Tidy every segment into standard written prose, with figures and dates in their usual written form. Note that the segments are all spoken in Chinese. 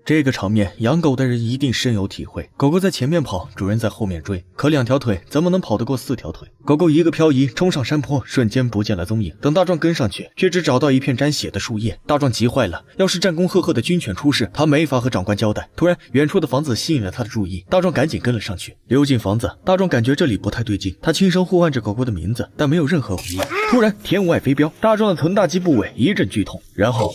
這個場面養狗的人一定深有體會。狗狗在前面跑，主人在後面追，可2條腿怎麼能跑得過4条腿？狗狗一個漂移冲上山坡，瞬間不見了蹤影。等大壯跟上去，却只找到一片沾血的樹葉。大壯急壞了，要是戰功赫赫的軍犬出事，他沒法和長官交代。突然，遠處的房子吸引了他的注意，大壯趕緊跟了上去。溜進房子，大壯感覺這裡不太對勁，他輕聲呼喚着狗狗的名字，但沒有任何回應。突然，天外飛鏢，大壯的臀大肌部位一陣劇痛，然後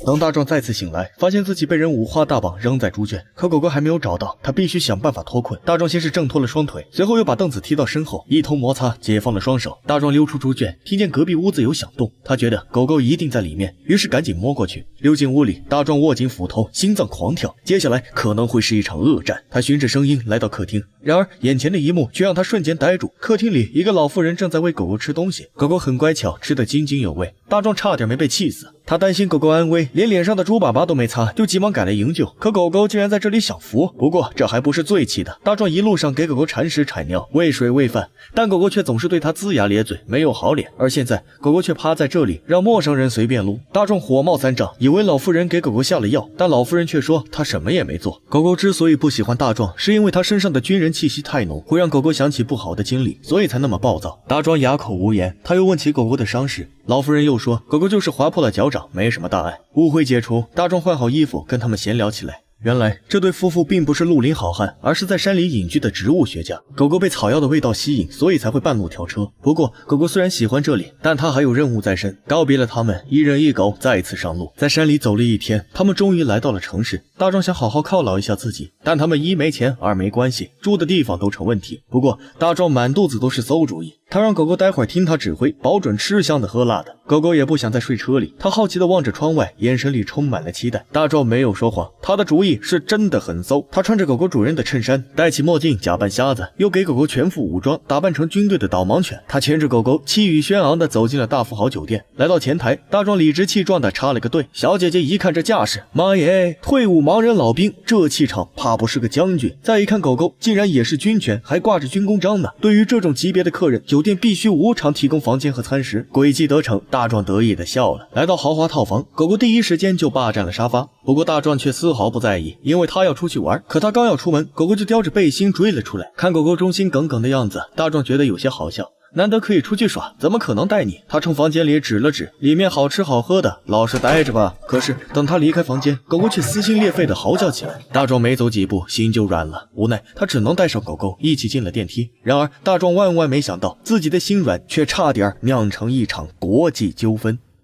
等大壯再次醒來，發現自己被人五花大綁扔在豬圈，可狗狗還沒有找到，他必須想辦法脫困。大壯先是掙脫了雙腿，隨後又把凳子踢到身後，一通摩擦解放了雙手。大壯溜出豬圈，聽見隔壁屋子有響動，他覺得狗狗一定在裡面，於是趕緊摸過去。溜進屋裡，大壯握緊斧頭，心臟狂跳，接下來可能會是一場惡戰。他循着聲音來到客廳，然而眼前的一幕卻讓他瞬間呆住。客廳裡，一個老婦人正在餵狗狗吃東西，狗狗很乖巧，吃得津津有味。大壯差點沒被氣死，他擔心狗狗安危，連臉上的豬粑粑都沒擦，就急忙趕來营救。可狗狗竟然在這裡享福。不過這還不是最氣的，大壯一路上給狗狗鏟屎鏟尿，餵水餵飯，但狗狗卻總是對他齜牙咧嘴，沒有好臉。而現在狗狗卻趴在這裡，讓陌生人隨便擼。大壯火冒三丈，以為老婦人給狗狗下了藥，但老婦人卻說他什麼也沒做。狗狗之所以不喜歡大壯，是因為他身上的軍人氣息太濃，會讓狗狗想起不好的經歷，所以才那麼暴躁。大壯啞口無言，他又問起狗狗的傷勢，老婦人又說狗狗就是劃破了腳掌，沒什麼大礙。誤會解除，大壯換好衣服跟他們閒聊起來。原來這對夫婦並不是綠林好漢，而是在山裡隱居的植物學家。狗狗被草藥的味道吸引，所以才會半路調車。不過狗狗雖然喜歡這裡，但它還有任務在身。告別了他們，一人一狗再次上路。在山裡走了一天，他們終於來到了城市。大壯想好好犒勞一下自己，但他們一沒錢，二沒關係，住的地方都成問題。不過大壯滿肚子都是馊主意，他讓狗狗待會兒聽他指揮，保準吃香的喝辣的。狗狗也不想再睡車裡，他好奇地望着窗外，眼神裡充滿了期待。大壯沒有說謊，他的主意是真的很馊。他穿着狗狗主人的襯衫，戴起墨鏡，假扮瞎子，又給狗狗全副武裝，打扮成軍隊的導盲犬。他牽着狗狗，气宇軒昂地走進了大富豪酒店。来到前台，大壯理直氣壯地插了個隊。小姐姐一看這架勢，媽耶，退伍盲人老兵，這氣場怕不是個將軍。再一看狗狗，竟然也是軍犬，還掛着軍功章呢。對於這種級別的客人，酒店必須無償提供房間和餐食。詭計得逞，大壯得意地笑了。來到豪華套房，狗狗第一時間就霸占了沙發。不過大壯卻絲毫不在意，因為他要出去玩。可他剛要出門，狗狗就叼着背心追了出來。看狗狗忠心耿耿的樣子，大壯覺得有些好笑。難得可以出去耍，怎麼可能帶你？他冲房間裡指了指，裡面好吃好喝的，老實待着吧。可是等他離開房間，狗狗卻撕心裂肺地嚎叫起來。大壯沒走幾步，心就軟了，無奈他只能帶上狗狗一起進了電梯。然而大壯萬萬沒想到，自己的心軟卻差點釀成一場國際糾紛。